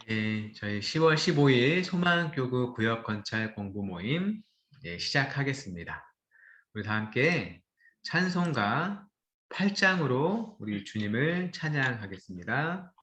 네, 저희 10월 15일 소망교구 구역건찰 공부 모임 시작하겠습니다. 우리 다 함께 찬송가 8장으로 우리 주님을 찬양하겠습니다.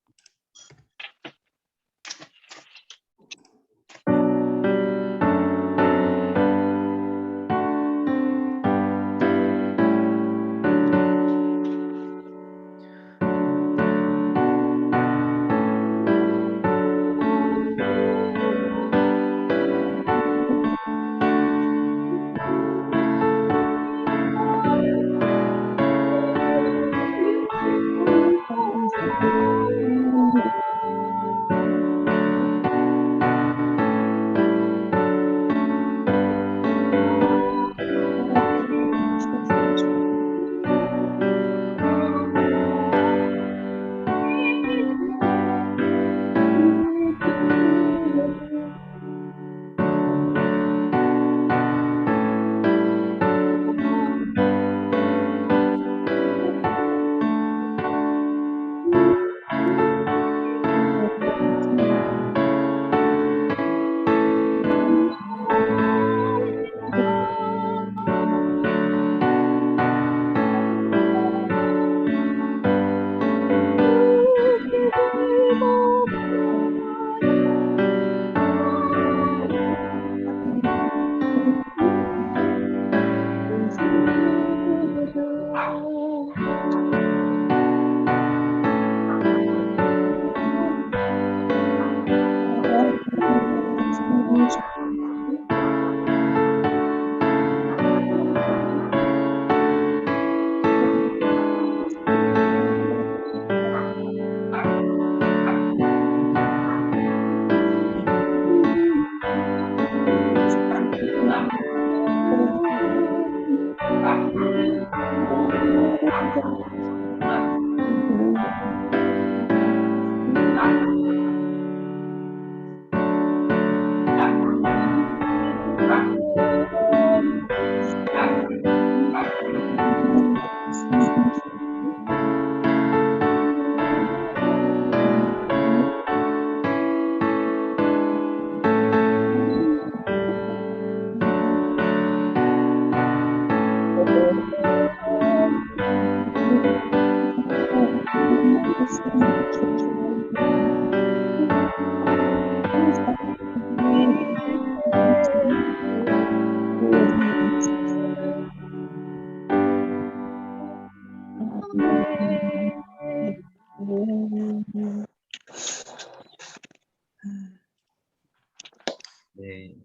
네.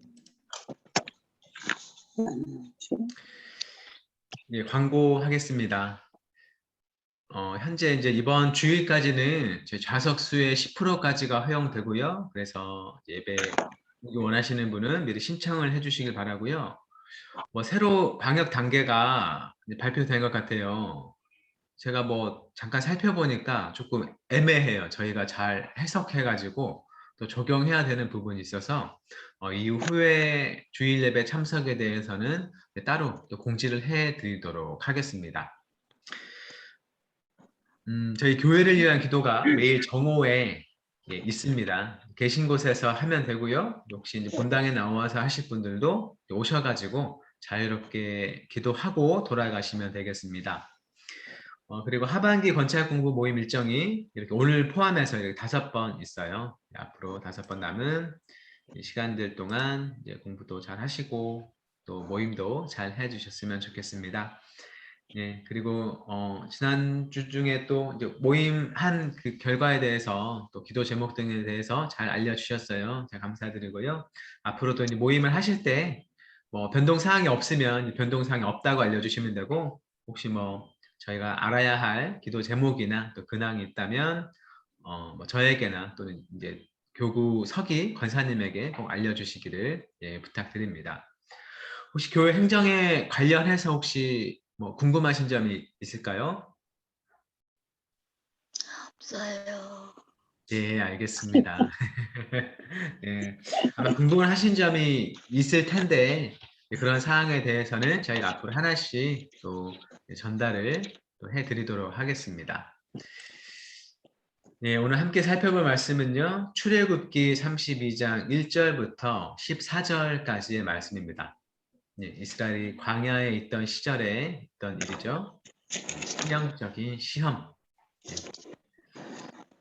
네, 광고하겠습니다. 현재 이제 이번 주일까지는 제 좌석 수의 10%까지가 허용되고요. 그래서 예배 원하시는 분은 미리 신청을 해주시길 바라고요. 새로 방역 단계가 이제 발표된 것 같아요. 제가 잠깐 살펴보니까 조금 애매해요. 저희가 잘 해석해가지고 또 적용해야 되는 부분이 있어서 이후에 주일 예배 참석에 대해서는 따로 또 공지를 해드리도록 하겠습니다. 저희 교회를 위한 기도가 매일 정오에 있습니다. 계신 곳에서 하면 되고요. 혹시 이제 본당에 나와서 하실 분들도 오셔가지고 자유롭게 기도하고 돌아가시면 되겠습니다. 그리고 하반기 건찰 공부 모임 일정이 이렇게 오늘 포함해서 이렇게 5번 있어요. 앞으로 5번 남은 시간들 동안 이제 공부도 잘 하시고 또 모임도 잘 해주셨으면 좋겠습니다. 예, 그리고 지난주 중에 또 이제 모임 한 그 결과에 대해서 또 기도 제목 등에 대해서 잘 알려주셨어요. 제가 감사드리고요. 앞으로도 이제 모임을 하실 때 변동 사항이 없으면 변동 사항이 없다고 알려주시면 되고 혹시 저희가 알아야 할 기도 제목이나 또 근황이 있다면 저에게나 또는 이제 교구 서기 권사님에게 꼭 알려주시기를 부탁드립니다. 혹시 교회 행정에 관련해서 혹시 궁금하신 점이 있을까요? 없어요. 예, 알겠습니다. 예, 아마 궁금하신 점이 있을 텐데 그런 사항에 대해서는 저희가 앞으로 하나씩 또 전달을 또 해드리도록 하겠습니다. 예, 오늘 함께 살펴볼 말씀은요. 출애굽기 32장 1절부터 14절까지의 말씀입니다. 예, 이스라엘이 광야에 있던 시절에 있던 일이죠. 신령적인 시험.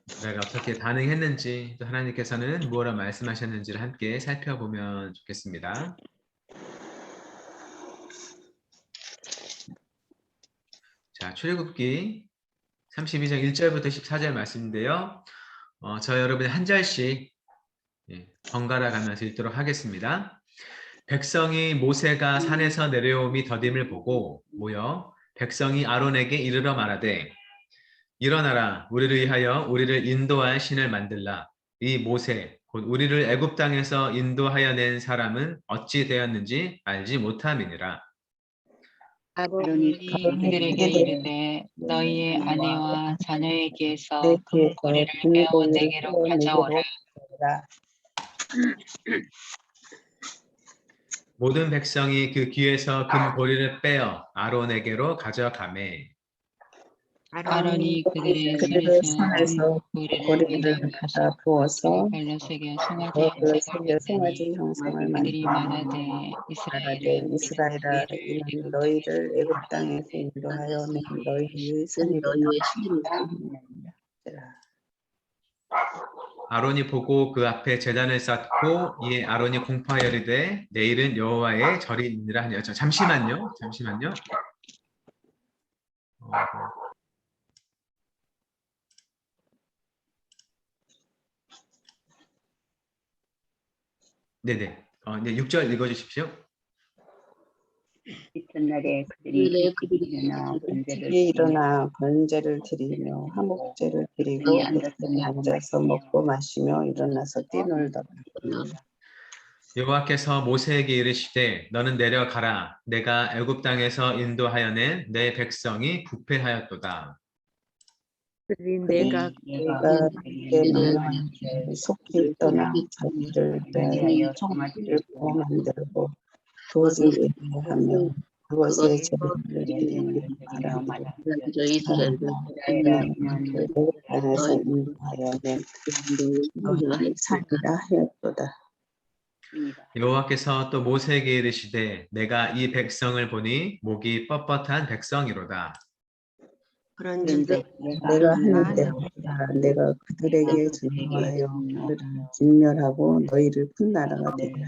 이스라엘이 어떻게 반응했는지, 또 하나님께서는 무엇을 말씀하셨는지를 함께 살펴보면 좋겠습니다. 자, 출애굽기 32장 1절부터 14절 말씀인데요. 저 여러분이 한 절씩 번갈아 가면서 읽도록 하겠습니다. 백성이 모세가 산에서 내려옴이 더딤을 보고 모여 백성이 아론에게 이르러 말하되 일어나라 우리를 위하여 우리를 인도할 신을 만들라. 이 모세 곧 우리를 애굽 땅에서 인도하여 낸 사람은 어찌 되었는지 알지 못함이니라. 아론이 그들에게 이르되 너희의 아내와 자녀에게서 금고리를 빼어 내게로 가져오라. 모든 백성이 그 귀에서 금고리를 빼어 아론에게로 가져가매 아론이 그들의 손에서 고리를 받아 부어서 그걸로 새겨 송아지 형상을 그들이 만들어 말하되 이스라엘아 이는 너희를 애굽 땅에서 인도하여 낸 너희의 신이로다. 아론이 보고 그 앞에 제단을 쌓고 이에 아론이 공포하여 이르되 내일은 여호와의 절이니라 하니라. 잠시만요. 네네. 네, 6절 읽어주십시오. 이튿날에 그들이 일어나 번제를 드리며 화목제를 드리고 곁에 앉아서 먹고 마시며 일어나서 뛰놀더라. 여호와께서 모세에게 이르시되 너는 내려가라. 내가 애굽 땅에서 인도하여 낸 내 백성이 부패하였도다. 내가 속히 떠나 자기를 위하여 청지를 만들고 그것을 예배하며 그것에 제물을 드리는 사람들 애굽 땅에서 인도하여 낸 너희의 산이라 하였도다. 여호와께서 또 모세에게 이르시되 내가 이 백성을 보니 목이 뻣뻣한 백성이로다. 그런즉 내가 하는 때마다 내가 그들에게 진노하여 그들을 진멸하고 너희를 큰 나라가 되게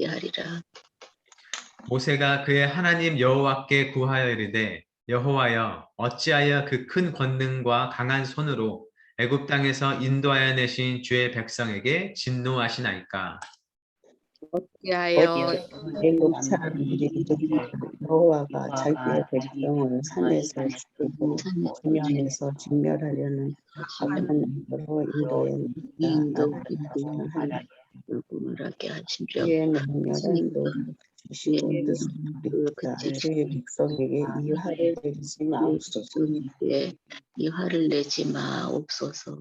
하리라. 모세가 그의 하나님 여호와께 구하여 이르되 여호와여 어찌하여 그 큰 권능과 강한 손으로 애굽 땅에서 인도하여 내신 주의 백성에게 진노하시나이까. 어찌하여 애굽 사람들이 이르기를 여호와가 자기의 백성을 산에서 죽이고 지면에서 진멸하려는 악한 영으로 인도해 냈다. 그의 명령은 너를 주시고 뜻을 이루다. 주의 백성에게 이 화를 내리지 마옵소서. 이 화를 내지 마옵소서.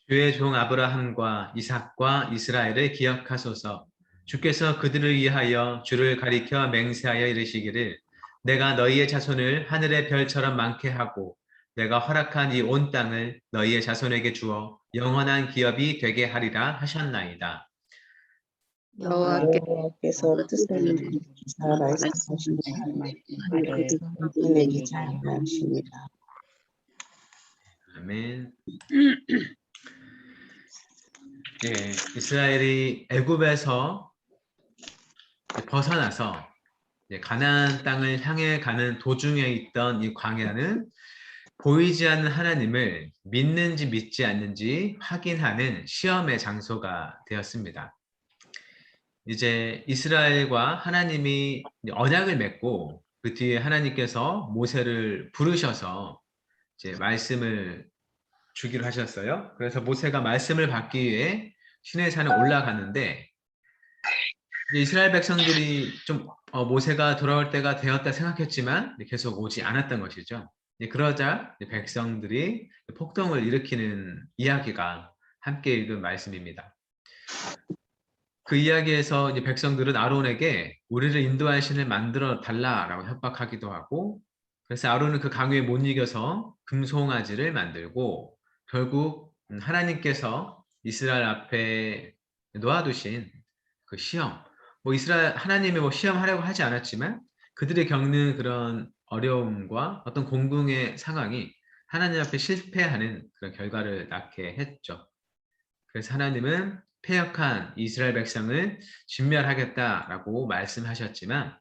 주의 종 아브라함과 이삭과 이스라엘을 기억하소서. 주께서 그들을 위하여 주를 가리켜 맹세하여 이르시기를 내가 너희의 자손을 하늘의 별처럼 많게 하고 내가 허락한 이 온 땅을 너희의 자손에게 주어 영원한 기업이 되게 하리라 하셨나이다. 여호와께서 뜻을 기사 말씀하시니 그들을 내리지 아니하시니라. 아멘. 예, 이스라엘이 애굽에서 벗어나서 가나안 땅을 향해 가는 도중에 있던 이 광야는 보이지 않는 하나님을 믿는지 믿지 않는지 확인하는 시험의 장소가 되었습니다. 이제 이스라엘과 하나님이 언약을 맺고 그 뒤에 하나님께서 모세를 부르셔서 이제 말씀을 주기로 하셨어요. 그래서 모세가 말씀을 받기 위해 시내산에 올라가는데 이스라엘 백성들이 좀 모세가 돌아올 때가 되었다 생각했지만 계속 오지 않았던 것이죠. 그러자 백성들이 폭동을 일으키는 이야기가 함께 읽은 말씀입니다. 그 이야기에서 이제 백성들은 아론에게 우리를 인도할 신을 만들어 달라라고 협박하기도 하고, 그래서 아론은 그 강요에 못 이겨서 금송아지를 만들고 결국 하나님께서 이스라엘 앞에 놓아두신 그 시험, 뭐 이스라엘 하나님이 뭐 시험하려고 하지 않았지만 그들이 겪는 그런 어려움과 어떤 공동의 상황이 하나님 앞에 실패하는 그런 결과를 낳게 했죠. 그래서 하나님은 패역한 이스라엘 백성을 진멸하겠다라고 말씀하셨지만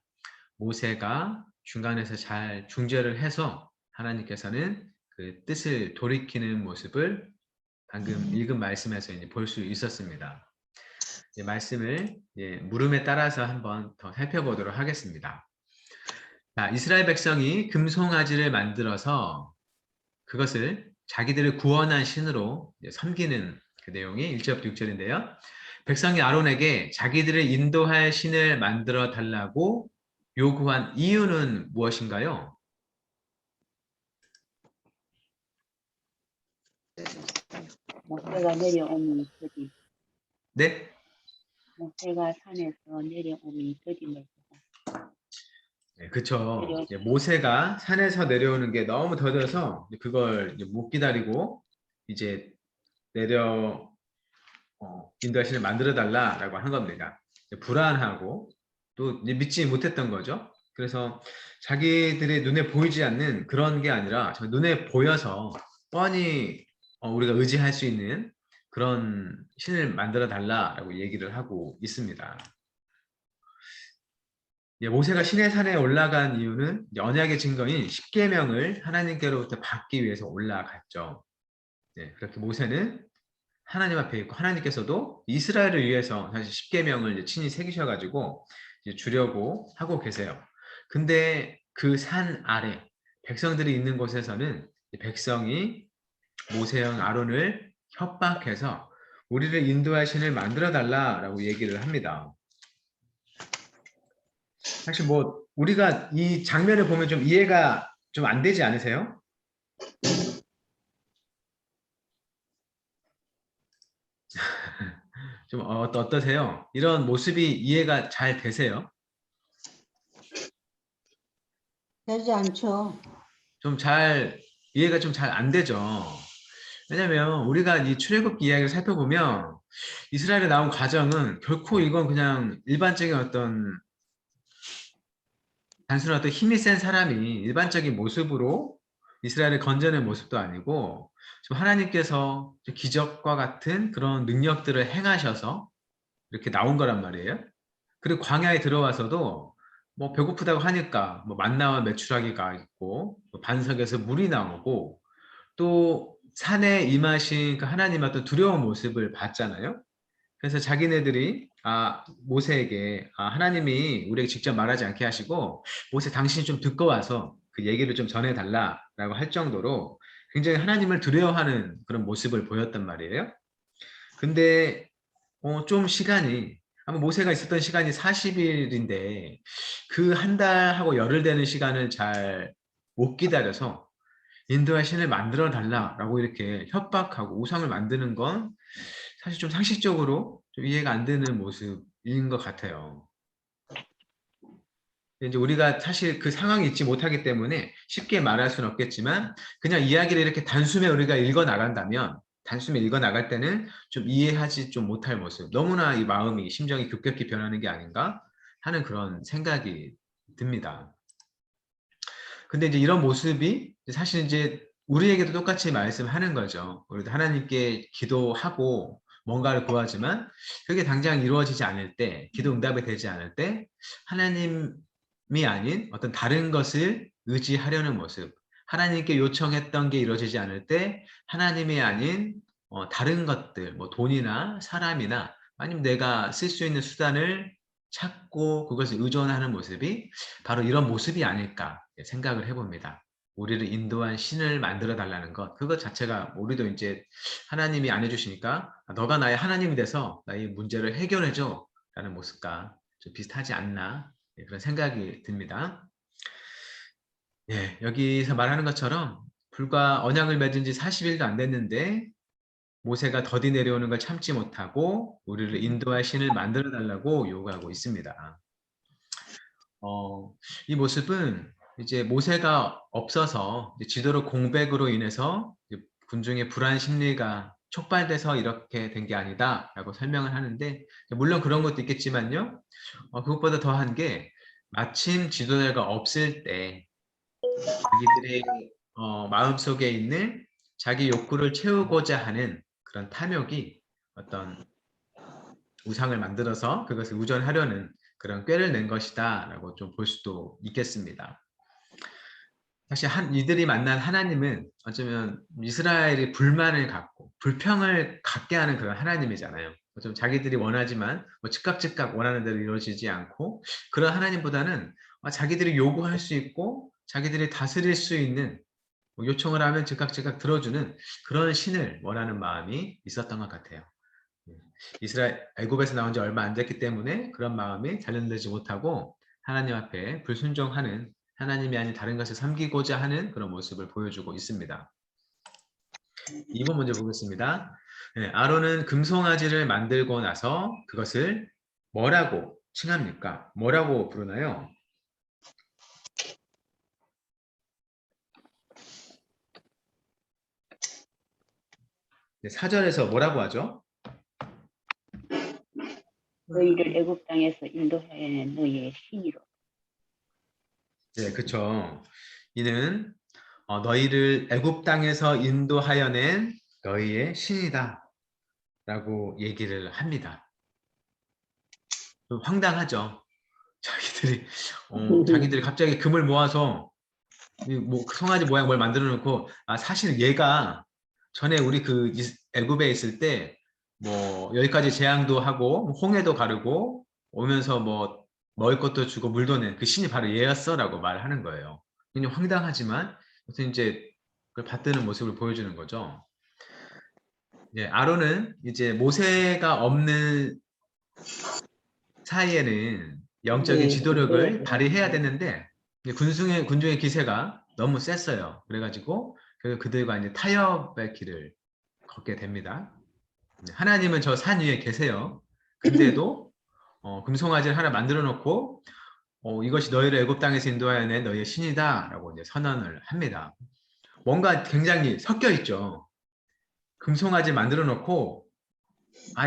모세가 중간에서 잘 중재를 해서 하나님께서는 그 뜻을 돌이키는 모습을 방금 읽은 말씀에서 볼 수 있었습니다. 말씀을 물음에 따라서 한번 더 살펴보도록 하겠습니다. 자, 이스라엘 백성이 금송아지를 만들어서 그것을 자기들을 구원한 신으로 섬기는 그 내용이 1절부터 6절인데요. 백성이 아론에게 자기들을 인도할 신을 만들어 달라고 요구한 이유는 무엇인가요? 모세가 내려오니 더디. 네? 모세가 산에서 내려오니 더디면서 네, 그쵸. 모세가 산에서 내려오는 게 너무 더뎌서 그걸 못 기다리고 이제 내려 인도할 신을 만들어 달라라고 한 겁니다. 불안하고 또 믿지 못했던 거죠. 그래서 자기들의 눈에 보이지 않는 그런 게 아니라 눈에 보여서 뻔히 우리가 의지할 수 있는 그런 신을 만들어 달라라고 얘기를 하고 있습니다. 모세가 시내산에 올라간 이유는 언약의 증거인 십계명을 하나님께로부터 받기 위해서 올라갔죠. 그렇게 모세는 하나님 앞에 있고 하나님께서도 이스라엘을 위해서 사실 십계명을 친히 새기셔가지고 주려고 하고 계세요. 근데 그 산 아래 백성들이 있는 곳에서는 백성이 모세형 아론을 협박해서 우리를 인도할 신을 만들어 달라라고 얘기를 합니다. 사실 뭐 우리가 이 장면을 보면 좀 이해가 좀 안 되지 않으세요? 좀 어떠세요? 이런 모습이 이해가 잘 되세요? 되지 않죠. 좀 이해가 좀 잘 안 되죠. 왜냐면 우리가 이 출애굽기 이야기를 살펴보면 이스라엘에 나온 과정은 결코 이건 그냥 일반적인 어떤 단순한 어떤 힘이 센 사람이 일반적인 모습으로 이스라엘을 건져낸 모습도 아니고 좀 하나님께서 기적과 같은 그런 능력들을 행하셔서 이렇게 나온 거란 말이에요. 그리고 광야에 들어와서도 뭐 배고프다고 하니까 뭐 만나와 메추라기가 있고 반석에서 물이 나오고 또 산에 임하신 그 하나님의 어떤 두려운 모습을 봤잖아요. 그래서 자기네들이 모세에게 하나님이 우리에게 직접 말하지 않게 하시고 모세 당신이 좀 듣고 와서 그 얘기를 좀 전해달라라고 할 정도로 굉장히 하나님을 두려워하는 그런 모습을 보였단 말이에요. 근데 좀 시간이 아마 모세가 있었던 시간이 40일인데 그 한 달하고 열흘 되는 시간을 잘 못 기다려서 인도의 신을 만들어 달라라고 이렇게 협박하고 우상을 만드는 건 사실 좀 상식적으로 좀 이해가 안 되는 모습인 것 같아요. 이제 우리가 사실 그 상황이 있지 못하기 때문에 쉽게 말할 수는 없겠지만 그냥 이야기를 이렇게 단숨에 우리가 읽어 나간다면 단숨에 읽어 나갈 때는 좀 이해하지 좀 못할 모습, 너무나 이 마음이 심정이 급격히 변하는 게 아닌가 하는 그런 생각이 듭니다. 근데 이제 이런 모습이 사실 이제 우리에게도 똑같이 말씀하는 거죠. 우리도 하나님께 기도하고 뭔가를 구하지만 그게 당장 이루어지지 않을 때, 기도 응답이 되지 않을 때 하나님이 아닌 어떤 다른 것을 의지하려는 모습, 하나님께 요청했던 게 이루어지지 않을 때 하나님이 아닌 다른 것들, 뭐 돈이나 사람이나 아니면 내가 쓸 수 있는 수단을 찾고 그것을 의존하는 모습이 바로 이런 모습이 아닐까 생각을 해봅니다. 우리를 인도한 신을 만들어 달라는 것, 그것 자체가 우리도 이제 하나님이 안 해주시니까 너가 나의 하나님이 돼서 나의 문제를 해결해줘 라는 모습과 좀 비슷하지 않나 그런 생각이 듭니다. 여기서 말하는 것처럼 불과 언약을 맺은 지 40일도 안 됐는데 모세가 더디 내려오는 걸 참지 못하고 우리를 인도할 신을 만들어 달라고 요구하고 있습니다. 이 모습은 이제 모세가 없어서 이제 지도력 공백으로 인해서 이제 군중의 불안 심리가 촉발돼서 이렇게 된 게 아니다라고 설명을 하는데, 물론 그런 것도 있겠지만요. 그것보다 더한 게 마침 지도자가 없을 때 자기들의 마음속에 있는 자기 욕구를 채우고자 하는 그런 탐욕이 어떤 우상을 만들어서 그것을 우전하려는 그런 꾀를 낸 것이다라고 좀 볼 수도 있겠습니다. 사실 이들이 만난 하나님은 어쩌면 이스라엘이 불만을 갖고 불평을 갖게 하는 그런 하나님이잖아요. 좀 자기들이 원하지만 즉각 원하는 대로 이루어지지 않고, 그런 하나님보다는 자기들이 요구할 수 있고 자기들이 다스릴 수 있는, 요청을 하면 즉각 들어주는 그런 신을 원하는 마음이 있었던 것 같아요. 이스라엘 애굽에서 나온 지 얼마 안 됐기 때문에 그런 마음이 단련되지 못하고 하나님 앞에 불순종하는, 하나님이 아닌 다른 것을 섬기고자 하는 그런 모습을 보여주고 있습니다. 2번 문제 보겠습니다. 아론은 금송아지를 만들고 나서 그것을 뭐라고 칭합니까? 뭐라고 부르나요? 네, 4절에서 뭐라고 하죠? 너희를 애굽 땅에서 인도하여낸 너희의 신이로. 네, 그렇죠. 이는 너희를 애굽 땅에서 인도하여 낸 너희의 신이다 라고 얘기를 합니다. 좀 황당하죠. 자기들이 갑자기 금을 모아서 송아지 모양 뭘 만들어 놓고, 사실 얘가 전에 우리 그 애굽에 있을 때 뭐 여기까지 재앙도 하고 홍해도 가르고 오면서 뭐 먹을 것도 주고 물도 낸 그 신이 바로 얘였어라고 말하는 거예요. 굉장히 황당하지만 무슨 이제 그걸 받드는 모습을 보여주는 거죠. 아론은 이제 모세가 없는 사이에는 영적인 지도력을 발휘해야 되는데 군중의 기세가 너무 셌어요. 그래가지고 그들과 이제 타협의 길을 걷게 됩니다. 하나님은 저 산 위에 계세요. 근데도 금송아지를 하나 만들어 놓고 이것이 너희를 애굽 땅에서 인도하여 낸 너희의 신이다라고 이제 선언을 합니다. 뭔가 굉장히 섞여 있죠. 금송아지 만들어 놓고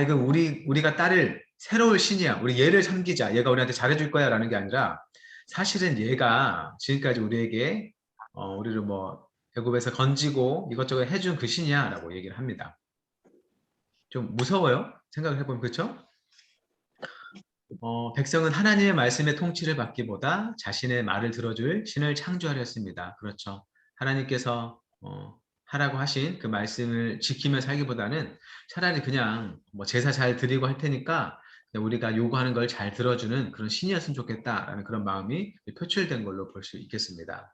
이거 우리가 따를 새로운 신이야. 우리 얘를 섬기자. 얘가 우리한테 잘해줄 거야 라는 게 아니라, 사실은 얘가 지금까지 우리에게 우리를 뭐 애굽에서 건지고 이것저것 해준 그 신이야 라고 얘기를 합니다. 좀 무서워요. 생각을 해보면. 그렇죠? 백성은 하나님의 말씀의 통치를 받기보다 자신의 말을 들어줄 신을 창조하렸습니다. 그렇죠. 하나님께서 하라고 하신 그 말씀을 지키며 살기보다는 차라리 그냥 뭐 제사 잘 드리고 할 테니까 우리가 요구하는 걸 잘 들어주는 그런 신이었으면 좋겠다라는 그런 마음이 표출된 걸로 볼 수 있겠습니다.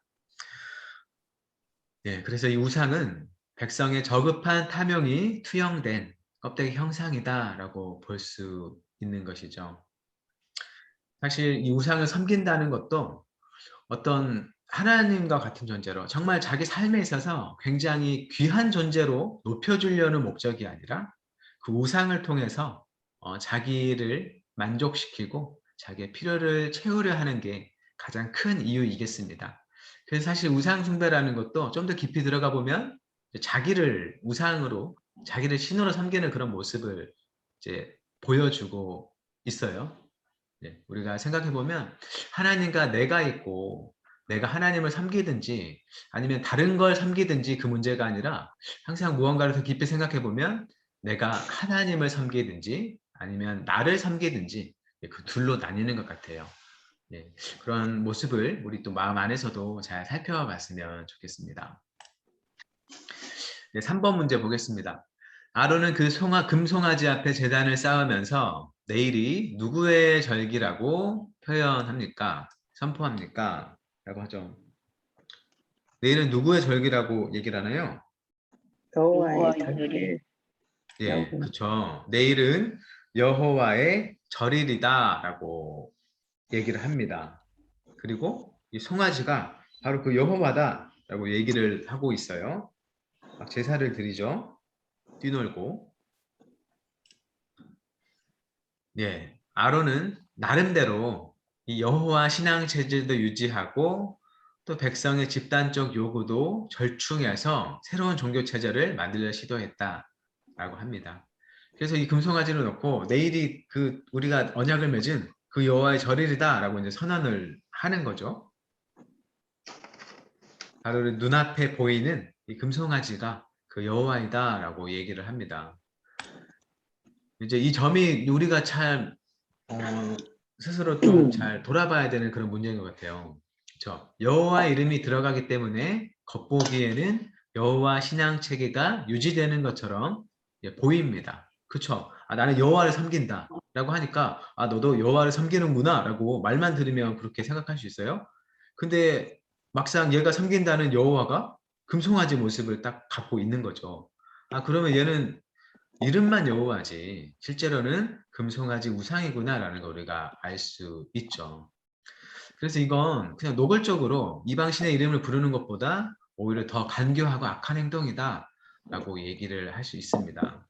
그래서 이 우상은 백성의 저급한 탐욕이 투영된 껍데기 형상이다라고 볼 수 있는 것이죠. 사실 이 우상을 섬긴다는 것도 어떤 하나님과 같은 존재로 정말 자기 삶에 있어서 굉장히 귀한 존재로 높여주려는 목적이 아니라 그 우상을 통해서 자기를 만족시키고 자기의 필요를 채우려 하는 게 가장 큰 이유이겠습니다. 그래서 사실 우상 숭배라는 것도 좀 더 깊이 들어가 보면 자기를 우상으로, 자기를 신으로 섬기는 그런 모습을 이제 보여주고 있어요. 우리가 생각해보면 하나님과 내가 있고 내가 하나님을 섬기든지 아니면 다른 걸 섬기든지 그 문제가 아니라, 항상 무언가를 더 깊이 생각해보면 내가 하나님을 섬기든지 아니면 나를 섬기든지 그 둘로 나뉘는 것 같아요. 그런 모습을 우리 또 마음 안에서도 잘 살펴봤으면 좋겠습니다. 3번 문제 보겠습니다. 아론은 그 금송아지 앞에 제단을 쌓으면서 내일이 누구의 절기라고 표현합니까? 선포합니까? 라고 하죠. 내일은 누구의 절기라고 얘기를 하나요? 여호와의 절기를. 그렇죠. 내일은 여호와의 절일이다 라고 얘기를 합니다. 그리고 이 송아지가 바로 그 여호와다 라고 얘기를 하고 있어요. 막 제사를 드리죠. 뛰놀고. 아론은 나름대로 이 여호와 신앙 체질도 유지하고 또 백성의 집단적 요구도 절충해서 새로운 종교 체제를 만들려 시도했다라고 합니다. 그래서 이 금송아지를 놓고 내일이 그 우리가 언약을 맺은 그 여호와의 절일이다라고 이제 선언을 하는 거죠. 바로 눈앞에 보이는 이 금송아지가 그 여호와이다라고 얘기를 합니다. 이제 이 점이 우리가 참 스스로 좀 잘 돌아봐야 되는 그런 문제인 것 같아요. 그렇죠? 여호와 이름이 들어가기 때문에 겉보기에는 여호와 신앙 체계가 유지되는 것처럼 보입니다. 그렇죠? 아, 나는 여호와를 섬긴다라고 하니까 아, 너도 여호와를 섬기는구나라고 말만 들으면 그렇게 생각할 수 있어요. 근데 막상 얘가 섬긴다는 여호와가 금송아지 모습을 딱 갖고 있는 거죠. 아, 그러면 얘는 이름만 여호와지 실제로는 금송아지 우상이구나라는 걸 우리가 알 수 있죠. 그래서 이건 그냥 노골적으로 이방신의 이름을 부르는 것보다 오히려 더 간교하고 악한 행동이다라고 얘기를 할 수 있습니다.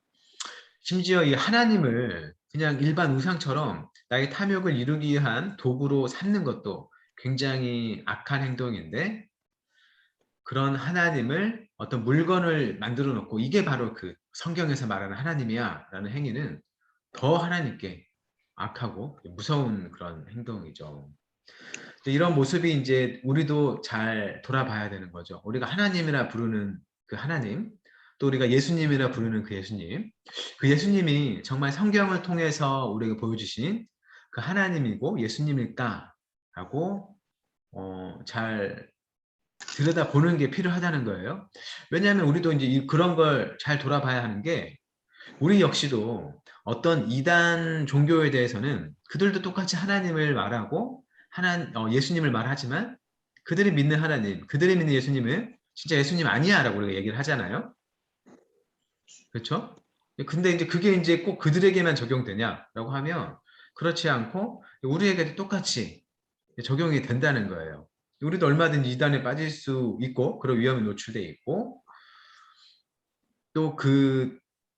심지어 이 하나님을 그냥 일반 우상처럼 나의 탐욕을 이루기 위한 도구로 삼는 것도 굉장히 악한 행동인데 그런 하나님을 어떤 물건을 만들어 놓고 이게 바로 그 성경에서 말하는 하나님이야 라는 행위는 더 하나님께 악하고 무서운 그런 행동이죠. 이런 모습이 이제 우리도 잘 돌아봐야 되는 거죠. 우리가 하나님이라 부르는 그 하나님, 또 우리가 예수님이라 부르는 그 예수님, 그 예수님이 정말 성경을 통해서 우리에게 보여주신 그 하나님이고 예수님일까라고 잘 들여다보는 게 필요하다는 거예요. 왜냐하면 우리도 이제 그런 걸 잘 돌아봐야 하는 게 우리 역시도 어떤 이단 종교에 대해서는 그들도 똑같이 하나님을 말하고 예수님을 말하지만 그들이 믿는 하나님, 그들이 믿는 예수님은 진짜 예수님 아니야 라고 우리가 얘기를 하잖아요. 그렇죠? 근데 이제 그게 이제 꼭 그들에게만 적용되냐라고 하면 그렇지 않고 우리에게도 똑같이 적용이 된다는 거예요. 우리도 얼마든지 이단에 빠질 수 있고 그런 위험에 노출돼 있고 또 그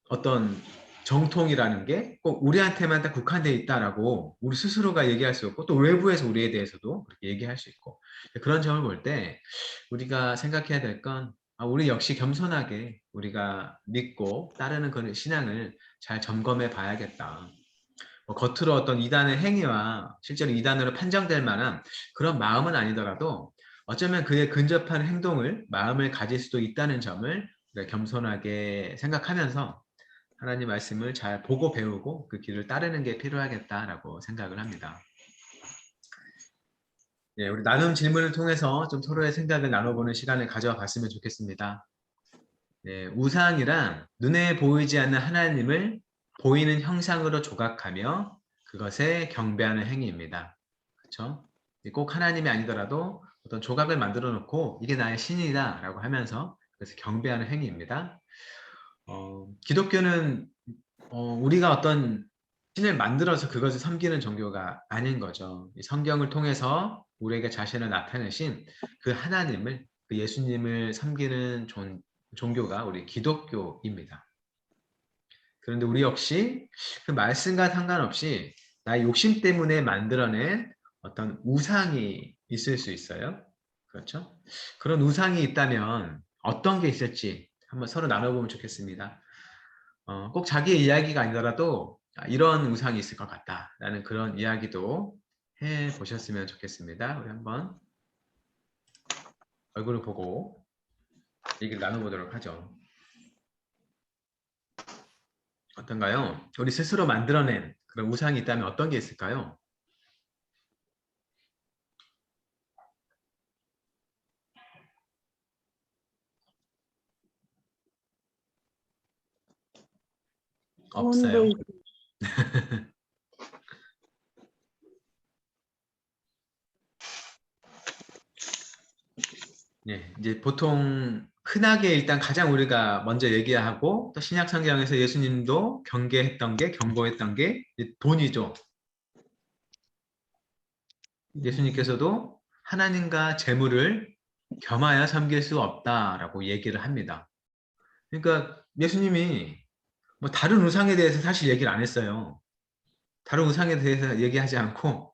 어떤 정통이라는 게 꼭 우리한테만 딱 국한되어 있다라고 우리 스스로가 얘기할 수 없고 또 외부에서 우리에 대해서도 그렇게 얘기할 수 있고 그런 점을 볼 때 우리가 생각해야 될 건 우리 역시 겸손하게 우리가 믿고 따르는 그런 신앙을 잘 점검해 봐야겠다. 겉으로 어떤 이단의 행위와 실제로 이단으로 판정될 만한 그런 마음은 아니더라도 어쩌면 그에 근접한 행동을 마음을 가질 수도 있다는 점을 겸손하게 생각하면서 하나님 말씀을 잘 보고 배우고 그 길을 따르는 게 필요하겠다라고 생각을 합니다. 예, 우리 나눔 질문을 통해서 좀 서로의 생각을 나눠보는 시간을 가져봤으면 좋겠습니다. 예, 우상이란 눈에 보이지 않는 하나님을 보이는 형상으로 조각하며 그것에 경배하는 행위입니다. 그렇죠? 꼭 하나님이 아니더라도 어떤 조각을 만들어 놓고 이게 나의 신이다 라고 하면서 그래서 경배하는 행위입니다. 기독교는 우리가 어떤 신을 만들어서 그것을 섬기는 종교가 아닌 거죠. 이 성경을 통해서 우리에게 자신을 나타내신 그 하나님을, 그 예수님을 섬기는 종교가 우리 기독교입니다. 그런데 우리 역시 그 말씀과 상관없이 나의 욕심 때문에 만들어낸 어떤 우상이 있을 수 있어요. 그렇죠? 그런 우상이 있다면 어떤 게 있을지 한번 서로 나눠보면 좋겠습니다. 꼭 자기의 이야기가 아니더라도 이런 우상이 있을 것 같다라는 그런 이야기도 해보셨으면 좋겠습니다. 우리 한번 얼굴을 보고 얘기를 나눠보도록 하죠. 어떤가요? 우리 스스로 만들어낸 그런 우상이 있다면 어떤 게 있을까요? 없어요. 네, 이제 보통 흔하게 일단 가장 우리가 먼저 얘기하고 또 신약 성경에서 예수님도 경계했던 게 경고했던 게 돈이죠. 예수님께서도 하나님과 재물을 겸하여 섬길 수 없다라고 얘기를 합니다. 그러니까 예수님이 뭐 다른 우상에 대해서 사실 얘기를 안 했어요. 다른 우상에 대해서 얘기하지 않고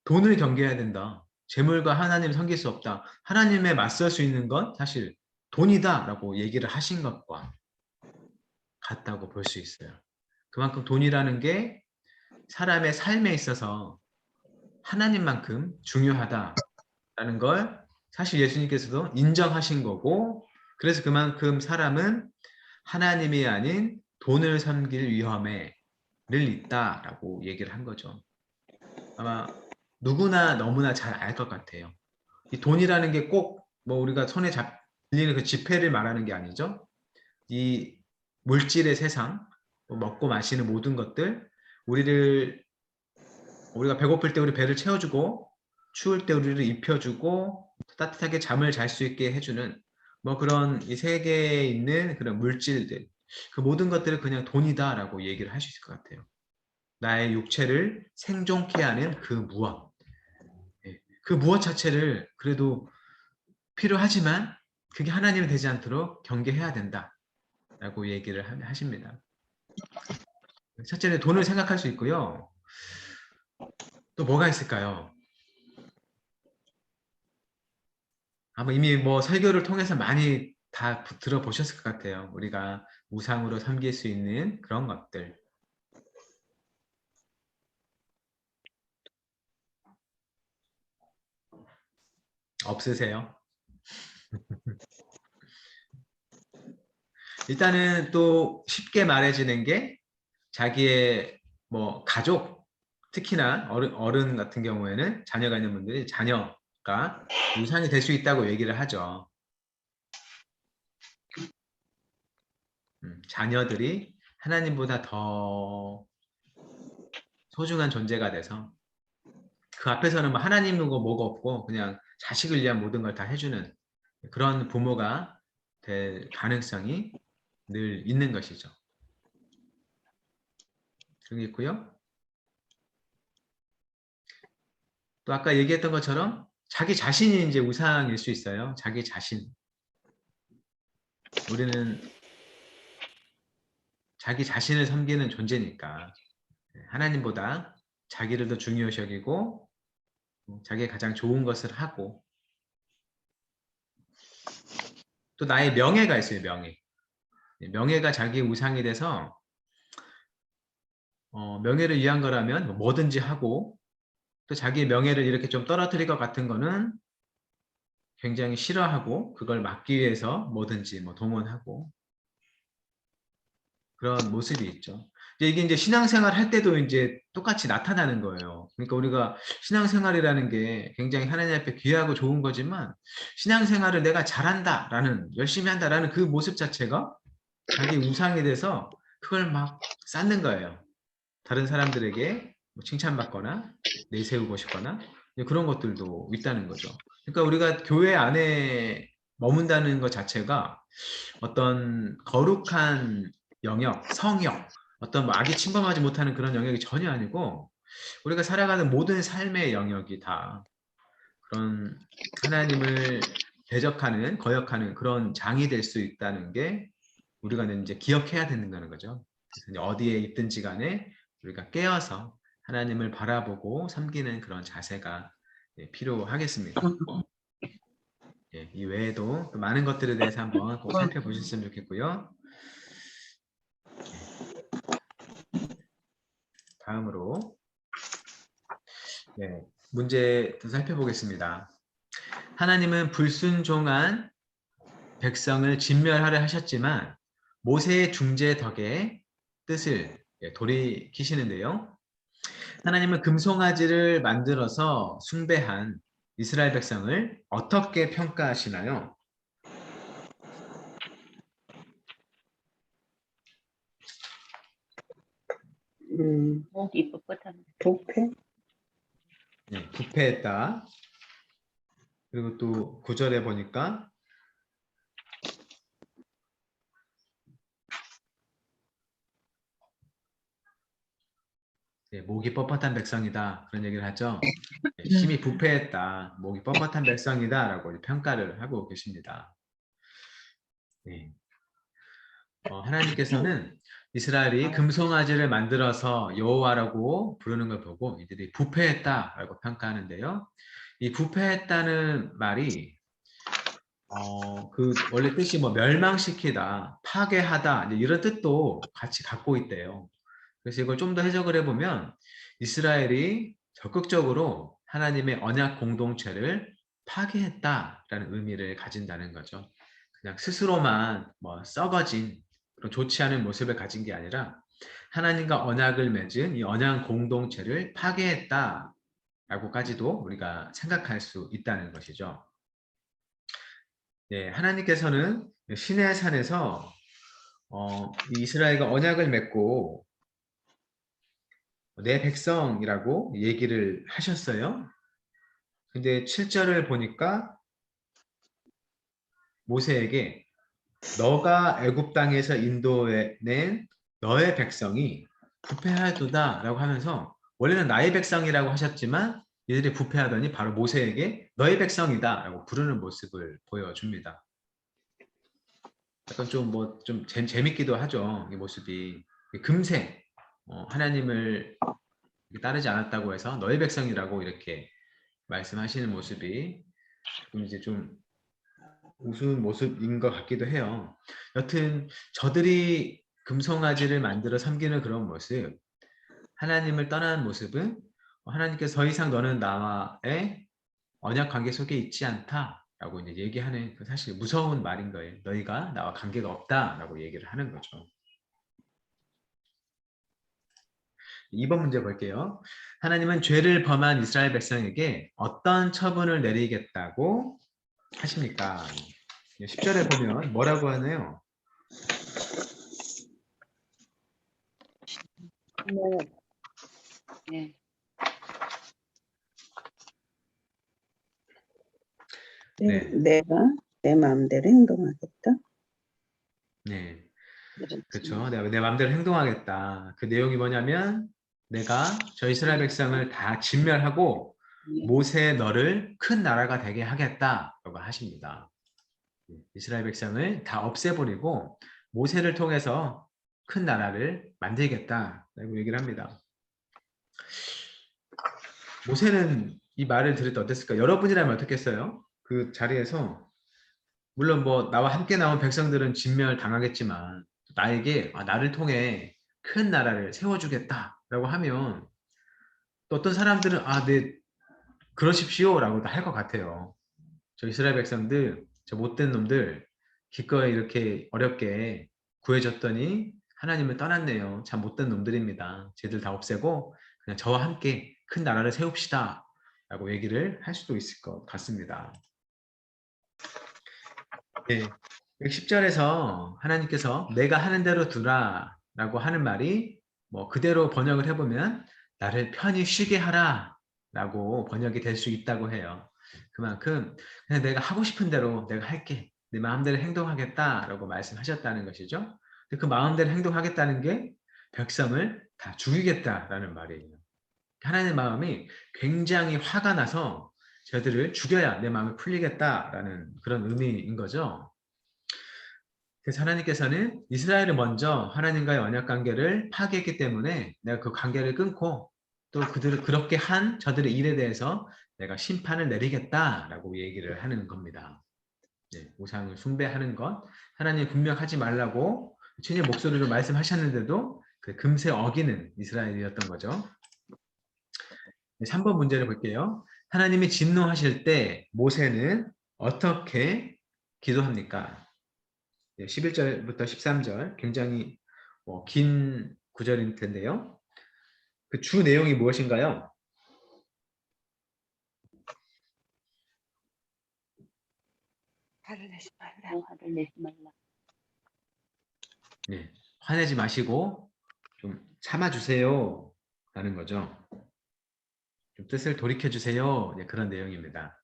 돈을 경계해야 된다. 재물과 하나님 섬길 수 없다. 하나님에 맞설 수 있는 건 사실 돈이다라고 얘기를 하신 것과 같다고 볼 수 있어요. 그만큼 돈이라는 게 사람의 삶에 있어서 하나님만큼 중요하다라는 걸 사실 예수님께서도 인정하신 거고, 그래서 그만큼 사람은 하나님이 아닌 돈을 섬길 위험에 늘 있다라고 얘기를 한 거죠. 아마 누구나 너무나 잘 알 것 같아요. 이 돈이라는 게 꼭 뭐 우리가 손에 잡리는 그 지폐를 말하는 게 아니죠. 이 물질의 세상, 뭐 먹고 마시는 모든 것들, 우리가 배고플 때 우리 배를 채워주고, 추울 때 우리를 입혀주고, 따뜻하게 잠을 잘 수 있게 해주는 뭐 그런 이 세계에 있는 그런 물질들, 그 모든 것들을 그냥 돈이다라고 얘기를 할 수 있을 것 같아요. 나의 육체를 생존케 하는 그 무엇, 그 무엇 자체를 그래도 필요하지만 그게 하나님이 되지 않도록 경계해야 된다라고 얘기를 하십니다. 첫째는 돈을 생각할 수 있고요. 또 뭐가 있을까요? 아마 이미 뭐 설교를 통해서 많이 다 들어보셨을 것 같아요. 우리가 우상으로 섬길 수 있는 그런 것들. 없으세요? 일단은 또 쉽게 말해지는 게 자기의 뭐 가족, 특히나 어른 같은 경우에는 자녀가 있는 분들이 자녀가 우상이 될 수 있다고 얘기를 하죠. 자녀들이 하나님보다 더 소중한 존재가 돼서 그 앞에서는 뭐 하나님이고 뭐가 없고 그냥 자식을 위한 모든 걸 다 해주는 그런 부모가 될 가능성이 늘 있는 것이죠. 그런 게 있고요. 또 아까 얘기했던 것처럼 자기 자신이 이제 우상일 수 있어요. 자기 자신. 우리는 자기 자신을 섬기는 존재니까 하나님보다 자기를 더 중요시 여기고 자기가 가장 좋은 것을 하고, 또 나의 명예가 있어요. 명예가 자기의 우상이 돼서 명예를 위한 거라면 뭐든지 하고, 또 자기의 명예를 이렇게 좀 떨어뜨릴 것 같은 거는 굉장히 싫어하고 그걸 막기 위해서 뭐든지 뭐 동원하고 그런 모습이 있죠. 이게 이제 신앙생활 할 때도 이제 똑같이 나타나는 거예요. 그러니까 우리가 신앙생활이라는 게 굉장히 하나님 앞에 귀하고 좋은 거지만, 신앙생활을 내가 잘한다라는, 열심히 한다라는 그 모습 자체가 자기 우상이 돼서 그걸 막 쌓는 거예요. 다른 사람들에게 뭐 칭찬받거나 내세우고 싶거나 그런 것들도 있다는 거죠. 그러니까 우리가 교회 안에 머문다는 것 자체가 어떤 거룩한 영역, 성역, 어떤 뭐 악이 침범하지 못하는 그런 영역이 전혀 아니고, 우리가 살아가는 모든 삶의 영역이 다 그런 하나님을 대적하는, 거역하는 그런 장이 될 수 있다는 게 우리가 이제 기억해야 되는 거죠. 그래서 어디에 있든지 간에 우리가 깨어서 하나님을 바라보고 섬기는 그런 자세가 필요하겠습니다. 이 외에도 또 많은 것들에 대해서 한번 꼭 살펴보셨으면 좋겠고요. 다음으로 문제 더 살펴보겠습니다. 하나님은 불순종한 백성을 진멸하려 하셨지만 모세의 중재 덕에 뜻을 돌이키시는데요. 하나님은 금송아지를 만들어서 숭배한 이스라엘 백성을 어떻게 평가하시나요? 목이 뻣뻣한. 부패? 네, 부패했다. 그리고 또 9절에 보니까 목이 뻣뻣한 백성이다, 그런 얘기를 하죠. 힘이 부패했다, 목이 뻣뻣한 백성이다 라고 평가를 하고 계십니다. 하나님께서는 이스라엘이 금송아지를 만들어서 여호와라고 부르는 걸 보고 이들이 부패했다라고 평가하는데요. 이 부패했다는 말이 그 원래 뜻이 뭐 멸망시키다, 파괴하다 이제 이런 뜻도 같이 갖고 있대요. 그래서 이걸 좀 더 해석을 해보면 이스라엘이 적극적으로 하나님의 언약 공동체를 파괴했다라는 의미를 가진다는 거죠. 그냥 스스로만 뭐 썩어진 그런 좋지 않은 모습을 가진 게 아니라 하나님과 언약을 맺은 이 언약 공동체를 파괴했다라고까지도 우리가 생각할 수 있다는 것이죠. 예, 하나님께서는 시내의 산에서 이 이스라엘과 언약을 맺고 내 백성이라고 얘기를 하셨어요. 근데 7절을 보니까 모세에게 너가 애굽 땅에서 인도해낸 너의 백성이 부패하도다 라고 하면서 원래는 나의 백성이라고 하셨지만 이들이 부패하더니 바로 모세에게 너의 백성이다 라고 부르는 모습을 보여줍니다. 약간 좀 재밌기도 하죠. 이 모습이 금세 하나님을 따르지 않았다고 해서 너의 백성이라고 이렇게 말씀하시는 모습이 이제 좀 우스운 모습인 것 같기도 해요. 여튼 저들이 금송아지를 만들어 섬기는 그런 모습, 하나님을 떠나는 모습은 하나님께서 더 이상 너는 나와의 언약 관계 속에 있지 않다라고 이제 얘기하는 사실 무서운 말인 거예요. 너희가 나와 관계가 없다라고 얘기를 하는 거죠. 2번 문제 볼게요. 하나님은 죄를 범한 이스라엘 백성에게 어떤 처분을 내리겠다고 하십니까? 10절에 보면 뭐라고 하나요? 네. 네. 내가 내 마음대로 행동하겠다. 네. 그렇죠. 내가 내 마음대로 행동하겠다. 그 내용이 뭐냐면 내가 저 이스라엘 백성을 다 진멸하고 모세 너를 큰 나라가 되게 하겠다라고 하십니다. 이스라엘 백성을 다 없애버리고 모세를 통해서 큰 나라를 만들겠다라고 얘기를 합니다. 모세는 이 말을 들을 때 어땠을까? 여러분이라면 어떻겠어요? 그 자리에서 물론 뭐 나와 함께 나온 백성들은 진멸 당하겠지만 나에게 나를 통해 큰 나라를 세워주겠다라고 하면 또 어떤 사람들은 네 그러십시오라고도 할 것 같아요. 저 이스라엘 백성들, 저 못된 놈들 기꺼이 이렇게 어렵게 구해줬더니 하나님을 떠났네요. 참 못된 놈들입니다. 쟤들 다 없애고 그냥 저와 함께 큰 나라를 세웁시다 라고 얘기를 할 수도 있을 것 같습니다. 네. 10절에서 하나님께서 내가 하는 대로 두라 라고 하는 말이 뭐 그대로 번역을 해보면 나를 편히 쉬게 하라 라고 번역이 될 수 있다고 해요. 그만큼 그냥 내가 하고 싶은 대로 내가 할게. 내 마음대로 행동하겠다 라고 말씀하셨다는 것이죠. 그 마음대로 행동하겠다는 게 백성을 다 죽이겠다라는 말이에요. 하나님의 마음이 굉장히 화가 나서 저들을 죽여야 내 마음이 풀리겠다라는 그런 의미인 거죠. 그래서 하나님께서는 이스라엘을 먼저 하나님과의 언약 관계를 파괴했기 때문에 내가 그 관계를 끊고 또 그들을 그렇게 한 저들의 일에 대해서 내가 심판을 내리겠다라고 얘기를 하는 겁니다. 네, 우상을 숭배하는 것, 하나님 분명 하지 말라고 주님 목소리로 말씀하셨는데도 그 금세 어기는 이스라엘이었던 거죠. 3번 문제를 볼게요. 하나님이 진노하실 때 모세는 어떻게 기도합니까? 11절부터 13절 굉장히 긴 구절일 텐데요. 그 주 내용이 무엇인가요? 화를 내지 말라. 화를 내지 말라. 네, 화내지 마시고 좀 참아주세요 라는 거죠. 좀 뜻을 돌이켜주세요. 네, 그런 내용입니다.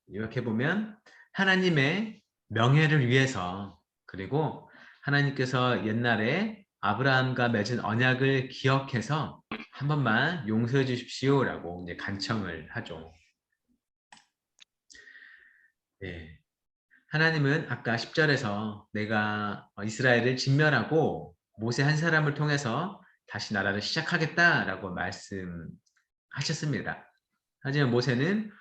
이렇게 보면 하나님의 명예를 위해서 그리고 하나님께서 옛날에 아브라함과 맺은 언약을 기억해서 한 번만 용서해 주십시오라고 이제 간청을 하죠. 네. 하나님은 아까 10절에서 내가 이스라엘을 진멸하고 모세 한 사람을 통해서 다시 나라를 시작하겠다라고 말씀하셨습니다. 하지만 모세는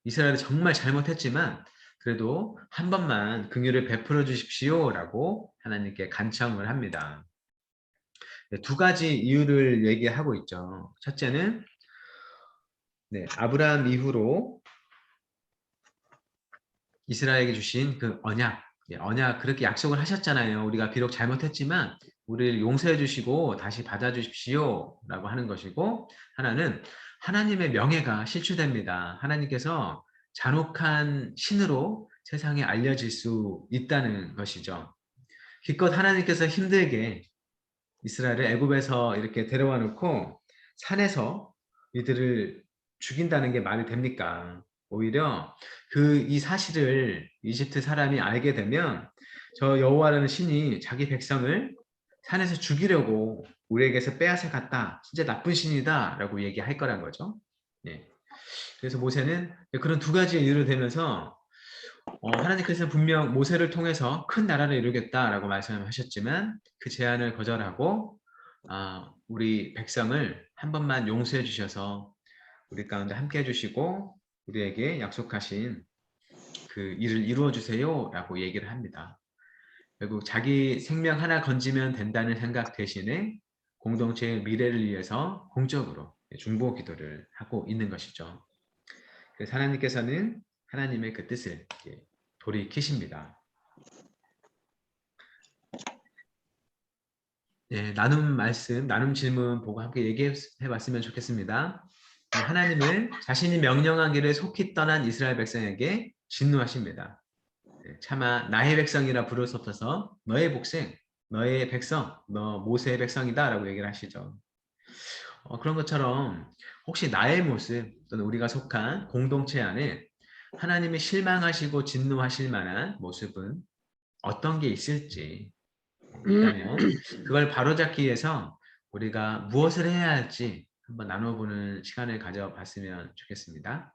이스라엘이 정말 잘못했지만 그래도 한 번만 긍휼을 베풀어 주십시오라고 하나님께 간청을 합니다. 두 가지 이유를 얘기하고 있죠. 첫째는 아브라함 이후로 이스라엘에게 주신 그 언약, 언약 그렇게 약속을 하셨잖아요. 우리가 비록 잘못했지만 우리를 용서해 주시고 다시 받아 주십시오 라고 하는 것이고, 하나는 하나님의 명예가 실추됩니다. 하나님께서 잔혹한 신으로 세상에 알려질 수 있다는 것이죠. 기껏 하나님께서 힘들게 이스라엘을 애굽에서 이렇게 데려와 놓고 산에서 이들을 죽인다는 게 말이 됩니까? 오히려 이 사실을 이집트 사람이 알게 되면 저 여호와라는 신이 자기 백성을 산에서 죽이려고 우리에게서 빼앗아 갔다. 진짜 나쁜 신이다 라고 얘기할 거란 거죠. 그래서 모세는 그런 두 가지 이유를 대면서 하나님께서 분명 모세를 통해서 큰 나라를 이루겠다라고 말씀하셨지만 그 제안을 거절하고 우리 백성을 한 번만 용서해 주셔서 우리 가운데 함께 해주시고 우리에게 약속하신 그 일을 이루어 주세요 라고 얘기를 합니다. 결국 자기 생명 하나 건지면 된다는 생각 대신에 공동체의 미래를 위해서 공적으로 중보 기도를 하고 있는 것이죠. 그래서 하나님께서는 하나님의 그 뜻을 돌이키십니다. 나눔 질문 보고 함께 얘기해 봤으면 좋겠습니다. 하나님은 자신이 명령한 길을 속히 떠난 이스라엘 백성에게 진노하십니다. 차마 나의 백성이라 부를 수 없어서 너의 복생, 너의 백성, 너 모세의 백성이다 라고 얘기를 하시죠. 그런 것처럼 혹시 나의 모습 또는 우리가 속한 공동체 안에 하나님이 실망하시고 진노하실 만한 모습은 어떤 게 있을지 있다면 그걸 바로잡기 위해서 우리가 무엇을 해야 할지 한번 나눠보는 시간을 가져봤으면 좋겠습니다.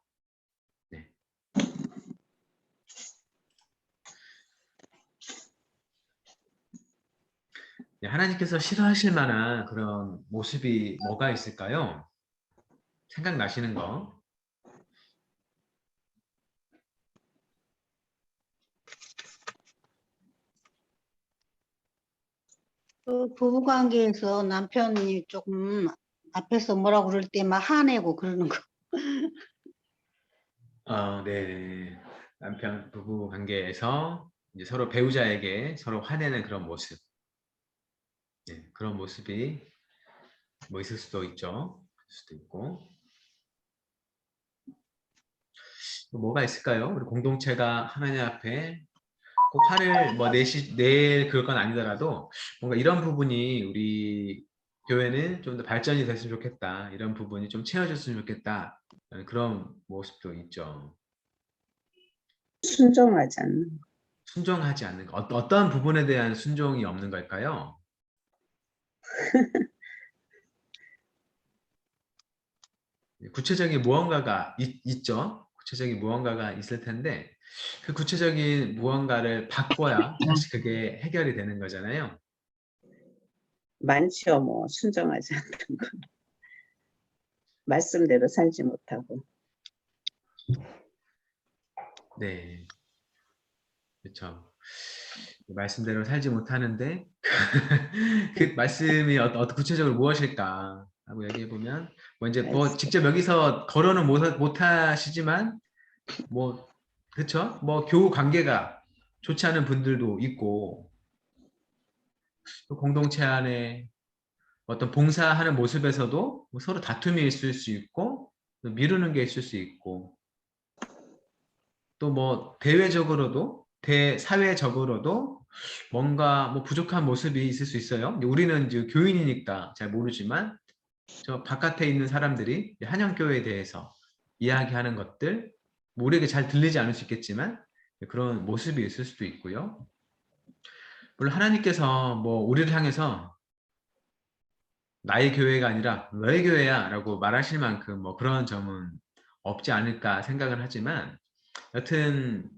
하나님께서 싫어하실 만한 그런 모습이 뭐가 있을까요? 생각나시는 거? 그 부부관계에서 남편이 조금 앞에서 뭐라고 그럴 때 막 화내고 그러는 거. 네. 남편 부부 관계에서 이제 서로 배우자에게 서로 화내는 그런 모습. 그런 모습이 뭐 있을 수도 있죠. 수도 있고. 뭐가 있을까요? 우리 공동체가 하나님 앞에 꼭 화를 낼 그럴 건 아니더라도 뭔가 이런 부분이 우리 교회는 좀 더 발전이 됐으면 좋겠다. 이런 부분이 좀 채워졌으면 좋겠다. 그런 모습도 있죠. 순종하지 않는 거. 순종하지 않는 거. 어떤 부분에 대한 순종이 없는 걸까요? 구체적인 무언가가 있죠. 구체적인 무언가가 있을 텐데 그 구체적인 무언가를 바꿔야 다시 그게 해결이 되는 거잖아요. 많죠, 뭐 순종하지 않는 거. 말씀대로 살지 못하고. 네, 그렇죠. 말씀대로 살지 못하는데 그 말씀이 구체적으로 무엇일까 하고 얘기해 보면 이제 직접 여기서 거론은 못 하시지만 그렇죠? 교우 관계가 좋지 않은 분들도 있고 또 공동체 안에 어떤 봉사하는 모습에서도 서로 다툼이 있을 수 있고 미루는 게 있을 수 있고 또 대외적으로도 사회적으로도 뭔가 부족한 모습이 있을 수 있어요. 우리는 이제 교인이니까 잘 모르지만 저 바깥에 있는 사람들이 한영교회에 대해서 이야기하는 것들 우리에게 잘 들리지 않을 수 있겠지만 그런 모습이 있을 수도 있고요. 물론 하나님께서 우리를 향해서 나의 교회가 아니라 너의 교회야 라고 말하실 만큼 그런 점은 없지 않을까 생각을 하지만 여튼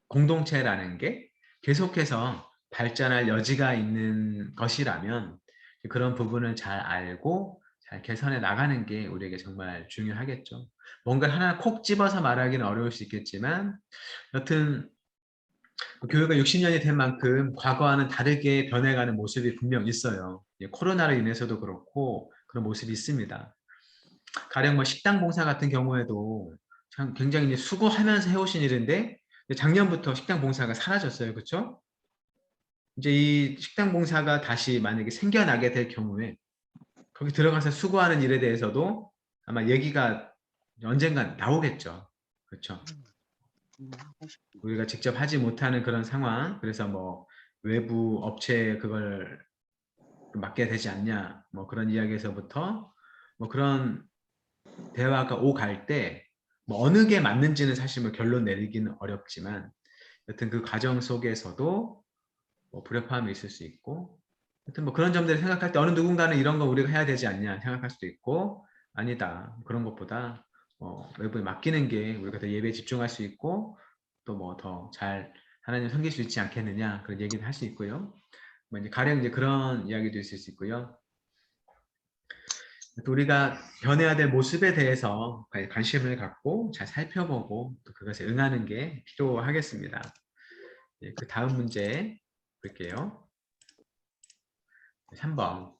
공동체라는 게 계속해서 발전할 여지가 있는 것이라면 그런 부분을 잘 알고 잘 개선해 나가는 게 우리에게 정말 중요하겠죠. 뭔가 하나 콕 집어서 말하기는 어려울 수 있겠지만 여튼 교회가 60년이 된 만큼 과거와는 다르게 변해가는 모습이 분명 있어요. 코로나로 인해서도 그렇고 그런 모습이 있습니다. 가령 뭐 식당 봉사 같은 경우에도 참 굉장히 이제 수고하면서 해오신 일인데 작년부터 식당 봉사가 사라졌어요. 그렇죠? 이제 이 식당 봉사가 다시 만약에 생겨나게 될 경우에 거기 들어가서 수고하는 일에 대해서도 아마 얘기가 언젠간 나오겠죠. 그렇죠? 우리가 직접 하지 못하는 그런 상황, 그래서 뭐 외부 업체에 그걸 맡겨야 되지 않냐, 뭐 그런 이야기에서부터 뭐 그런 대화가 오갈 때 뭐 어느 게 맞는지는 사실 뭐 결론 내리기는 어렵지만 여튼 그 과정 속에서도 뭐 불협화음이 있을 수 있고 하여튼 뭐 그런 점들을 생각할 때 어느 누군가는 이런 거 우리가 해야 되지 않냐 생각할 수도 있고 아니다 그런 것보다 외부에 맡기는 게 우리가 더 예배에 집중할 수 있고 또 뭐 더 잘 하나님 섬길 수 있지 않겠느냐 그런 얘기를 할 수 있고요. 뭐 이제 가령 이제 그런 이야기도 있을 수 있고요. 또 우리가 변해야 될 모습에 대해서 관심을 갖고 잘 살펴보고 또 그것에 응하는 게 필요하겠습니다. 그 다음 문제 볼게요. 3번.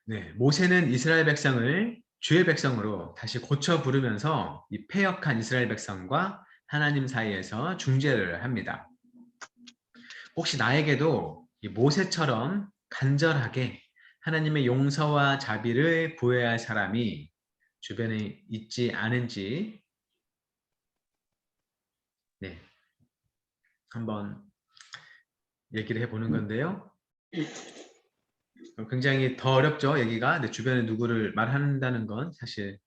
네, 모세는 이스라엘 백성을 주의 백성으로 다시 고쳐 부르면서 이 패역한 이스라엘 백성과 하나님 사이에서 중재를 합니다. 혹시 나에게도 이 모세처럼 간절하게 하나님의 용서와 자비를 구해야 할 사람이 주변에 있지 않은지 네, 한번 얘기를 해보는 건데요. 굉장히 더 어렵죠, 얘기가. 근데 주변에 누구를 말한다는 건 사실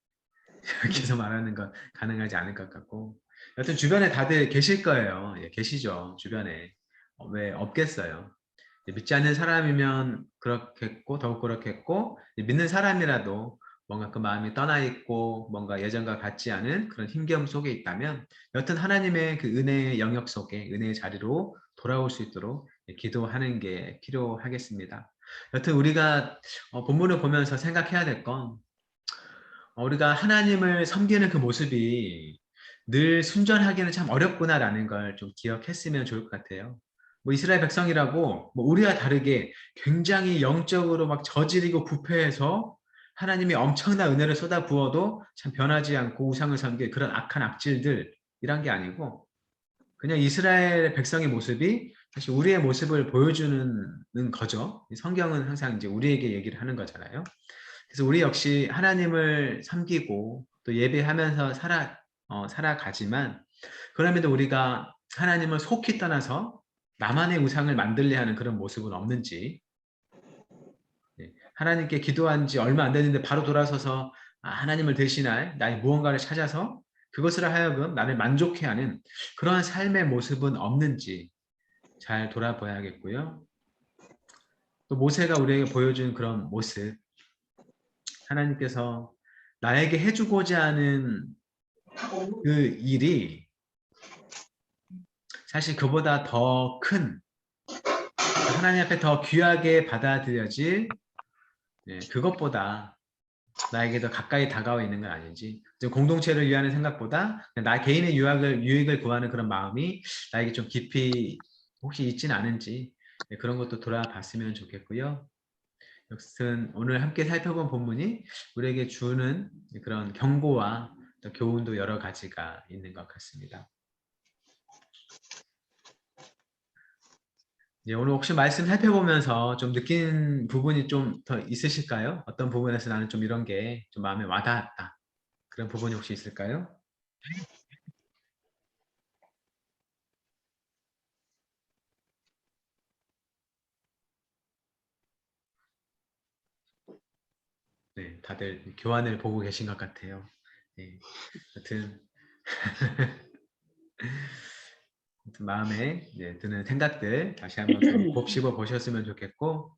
여기서 말하는 건 가능하지 않을 것 같고 여튼 주변에 다들 계실 거예요. 예, 계시죠, 주변에. 왜 없겠어요. 믿지 않는 사람이면 그렇겠고 더욱 그렇겠고 믿는 사람이라도 뭔가 그 마음이 떠나 있고 뭔가 예전과 같지 않은 그런 힘겨움 속에 있다면 여튼 하나님의 그 은혜의 영역 속에 은혜의 자리로 돌아올 수 있도록 기도하는 게 필요하겠습니다. 여튼 우리가 본문을 보면서 생각해야 될 건 우리가 하나님을 섬기는 그 모습이 늘 순전하기는 참 어렵구나라는 걸 좀 기억했으면 좋을 것 같아요. 뭐 이스라엘 백성이라고 뭐 우리와 다르게 굉장히 영적으로 막 저질이고 부패해서 하나님이 엄청난 은혜를 쏟아 부어도 참 변하지 않고 우상을 섬길 그런 악한 악질들이란 게 아니고 그냥 이스라엘 백성의 모습이 사실 우리의 모습을 보여주는 거죠. 성경은 항상 이제 우리에게 얘기를 하는 거잖아요. 그래서 우리 역시 하나님을 섬기고 또 예배하면서 살아가지만 그럼에도 우리가 하나님을 속히 떠나서 나만의 우상을 만들려 하는 그런 모습은 없는지 하나님께 기도한 지 얼마 안 됐는데 바로 돌아서서 하나님을 대신할 나의 무언가를 찾아서 그것으로 하여금 나를 만족해 하는 그러한 삶의 모습은 없는지 잘 돌아봐야겠고요. 또 모세가 우리에게 보여준 그런 모습 하나님께서 나에게 해주고자 하는 그 일이 사실 그보다 더 큰 하나님 앞에 더 귀하게 받아들여질 그것보다 나에게 더 가까이 다가와 있는 건 아닌지 공동체를 위하는 생각보다 나 개인의 유익을 구하는 그런 마음이 나에게 좀 깊이 혹시 있지는 않은지 그런 것도 돌아봤으면 좋겠고요. 여튼 오늘 함께 살펴본 본문이 우리에게 주는 그런 경고와 또 교훈도 여러 가지가 있는 것 같습니다. 오늘 혹시 말씀 살펴보면서 좀 느낀 부분이 좀 더 있으실까요? 어떤 부분에서 나는 좀 이런 게 좀 마음에 와닿았다. 그런 부분이 혹시 있을까요? 네, 다들 교환을 보고 계신 것 같아요. 네, 여튼 마음에 드는 생각들 다시 한번 좀 곱씹어 보셨으면 좋겠고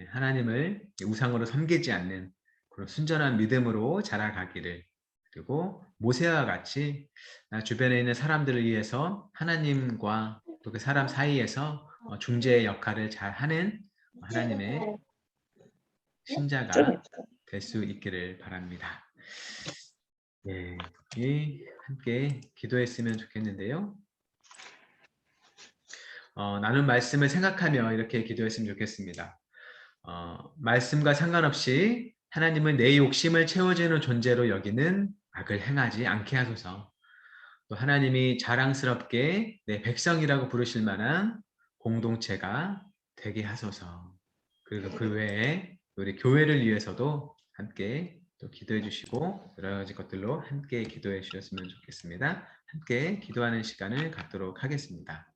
하나님을 우상으로 섬기지 않는 그런 순전한 믿음으로 자라가기를 그리고 모세와 같이 주변에 있는 사람들을 위해서 하나님과 또 그 사람 사이에서 중재의 역할을 잘 하는 하나님의 신자가 될 수 있기를 바랍니다. 예, 함께 기도했으면 좋겠는데요. 나눈 말씀을 생각하며 이렇게 기도했으면 좋겠습니다. 말씀과 상관없이 하나님은 내 욕심을 채워주는 존재로 여기는 악을 행하지 않게 하소서. 또 하나님이 자랑스럽게 내 백성이라고 부르실 만한 공동체가 되게 하소서. 그리고 그 외에 우리 교회를 위해서도 함께 또 기도해 주시고 여러 가지 것들로 함께 기도해 주셨으면 좋겠습니다. 함께 기도하는 시간을 갖도록 하겠습니다.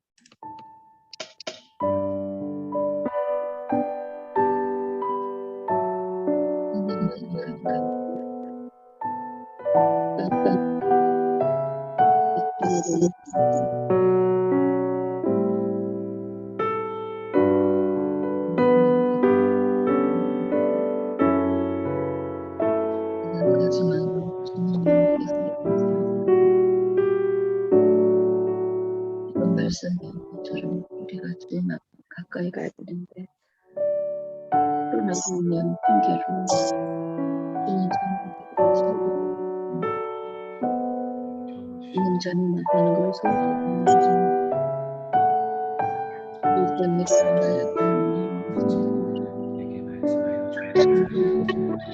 이런 말씀처럼 우리가 주님 앞에 가까이 가야 되는데 그러나 보면 핑계로 주님 전에 하는 걸 소홀히 일정이 내게 말씀하여 주옵소서.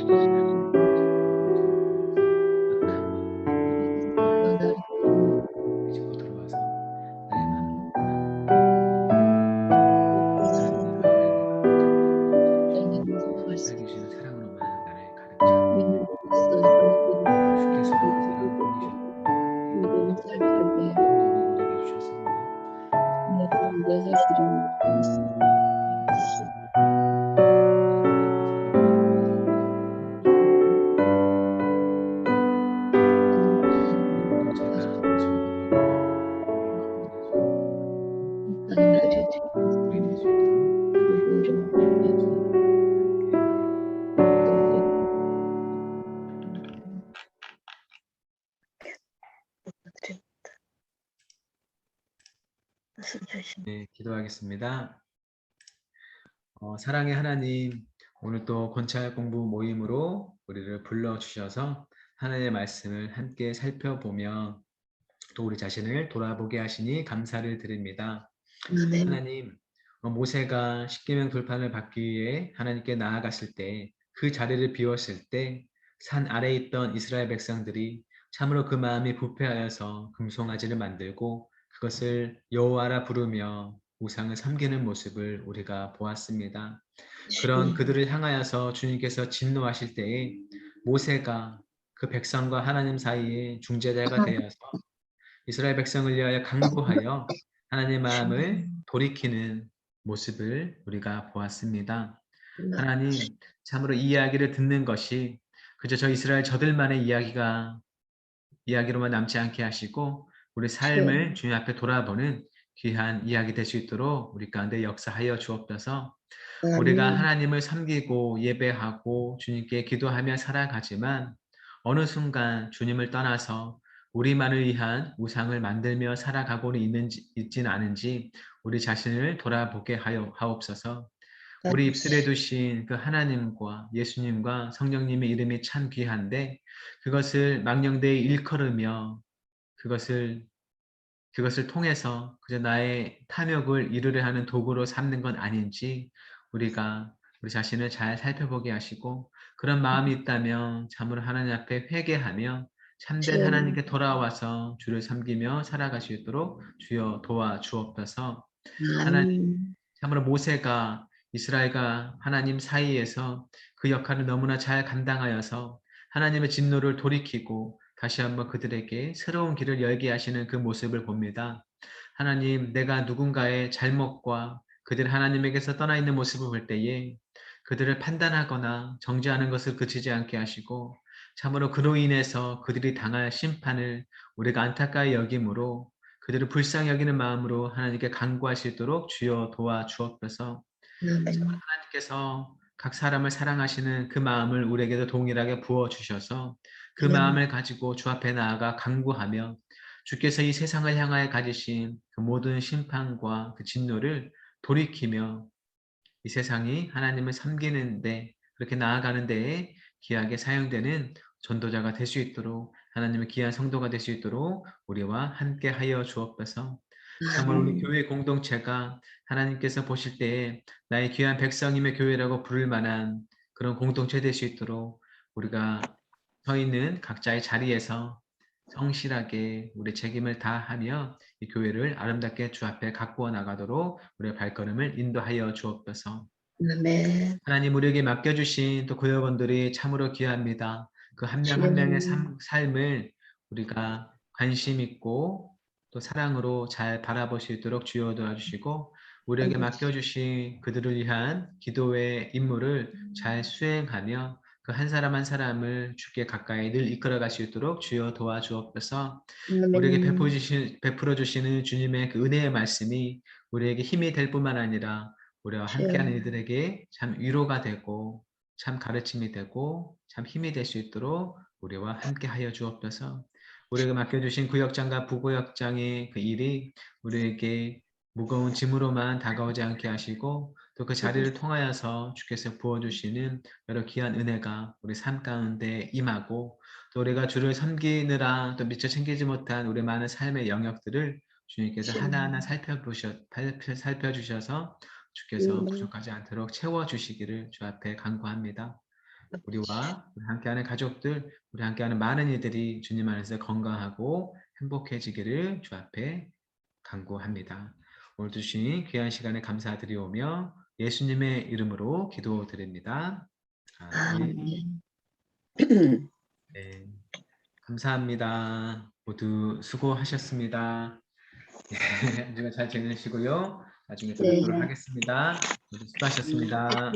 이제껏 들어와서 나의 마음을 살게 주시는 사랑으로만 나를 가르쳐 주께서 사랑을 보내셨고 우리에게 주셨습니다. 네, 기도하겠습니다. 사랑의 하나님, 오늘 또 권찰 공부 모임으로 우리를 불러주셔서 하나님의 말씀을 함께 살펴보며 또 우리 자신을 돌아보게 하시니 감사를 드립니다. 하나님, 모세가 십계명 돌판을 받기 위해 하나님께 나아갔을 때 그 자리를 비웠을 때 산 아래에 있던 이스라엘 백성들이 참으로 그 마음이 부패하여서 금송아지를 만들고 그것을 여호와라 부르며 우상을 섬기는 모습을 우리가 보았습니다. 그런 그들을 향하여서 주님께서 진노하실 때에 모세가 그 백성과 하나님 사이에 중재자가 되어서 이스라엘 백성을 위하여 강구하여 하나님의 마음을 돌이키는 모습을 우리가 보았습니다. 하나님, 참으로 이 이야기를 듣는 것이 그저 저 이스라엘 저들만의 이야기로만 남지 않게 하시고 우리 삶을 주님 앞에 돌아보는 귀한 이야기 될 수 있도록 우리 가운데 역사하여 주옵소서. 우리가 하나님을 섬기고 예배하고 주님께 기도하며 살아가지만 어느 순간 주님을 떠나서 우리만을 위한 우상을 만들며 살아가고는 있지는 않은지 우리 자신을 돌아보게 하옵소서. 우리 입술에 두신 그 하나님과 예수님과 성령님의 이름이 참 귀한데 그것을 망령되이 일컬으며 그것을 통해서 그저 나의 탐욕을 이루려 하는 도구로 삼는 건 아닌지 우리가 우리 자신을 잘 살펴보게 하시고 그런 마음이 있다면 참으로 하나님 앞에 회개하며 참된 하나님께 돌아와서 주를 섬기며 살아갈 수 있도록 주여 도와주옵소서. 하나님, 참으로 모세가 이스라엘과 하나님 사이에서 그 역할을 너무나 잘 감당하여서 하나님의 진노를 돌이키고 다시 한번 그들에게 새로운 길을 열게 하시는 그 모습을 봅니다. 하나님, 내가 누군가의 잘못과 그들 하나님에게서 떠나 있는 모습을 볼 때에 그들을 판단하거나 정죄하는 것을 그치지 않게 하시고 참으로 그로 인해서 그들이 당할 심판을 우리가 안타까이 여김으로 그들을 불쌍히 여기는 마음으로 하나님께 간구할 수 있도록 주여 도와주옵소서. 하나님께서 각 사람을 사랑하시는 그 마음을 우리에게도 동일하게 부어주셔서 그 마음을 가지고 주 앞에 나아가 간구하며 주께서 이 세상을 향하여 가지신 그 모든 심판과 그 진노를 돌이키며 이 세상이 하나님을 섬기는데 그렇게 나아가는 데에 귀하게 사용되는 전도자가 될 수 있도록 하나님의 귀한 성도가 될 수 있도록 우리와 함께 하여 주옵소서. 참으로 우리 교회 공동체가 하나님께서 보실 때에 나의 귀한 백성임의 교회라고 부를 만한 그런 공동체 될 수 있도록 우리가 서 있는 각자의 자리에서 성실하게 우리 책임을 다하며 이 교회를 아름답게 주 앞에 가꾸어 나가도록 우리의 발걸음을 인도하여 주옵소서. 아멘. 하나님 우리에게 맡겨주신 또 교회원들이 참으로 귀합니다. 그 한 명 한 명의 삶을 우리가 관심 있고 또 사랑으로 잘 바라볼 수 있도록 주여 도와주시고 우리에게 맡겨주신 그들을 위한 기도의 임무를 잘 수행하며 그 한 사람 한 사람을 주께 가까이 늘 이끌어갈 수 있도록 주여 도와주옵소서. 우리에게 베풀어 주시는 주님의 그 은혜의 말씀이 우리에게 힘이 될 뿐만 아니라 우리와 함께하는 이들에게 참 위로가 되고 참 가르침이 되고 참 힘이 될 수 있도록 우리와 함께하여 주옵소서. 우리에게 맡겨주신 구역장과 부구역장의 그 일이 우리에게 무거운 짐으로만 다가오지 않게 하시고 또 그 자리를 통하여서 주께서 부어주시는 여러 귀한 은혜가 우리 삶 가운데 임하고 또 우리가 주를 섬기느라 또 미처 챙기지 못한 우리 많은 삶의 영역들을 주님께서 하나하나 살펴주셔서 주께서 부족하지 않도록 채워주시기를 주 앞에 간구합니다. 우리와 우리 함께하는 가족들, 우리 함께하는 많은 이들이 주님 안에서 건강하고 행복해지기를 주 앞에 간구합니다. 오늘 주신 귀한 시간에 감사드리오며 예수님의 이름으로 기도드립니다. 아멘. 네, 감사합니다. 모두 수고하셨습니다. 한 주간 잘 지내시고요. 나중에 또 뵙도록 하겠습니다. 모두 수고하셨습니다.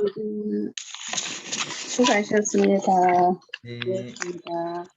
수고하셨습니다. 네. 고맙습니다.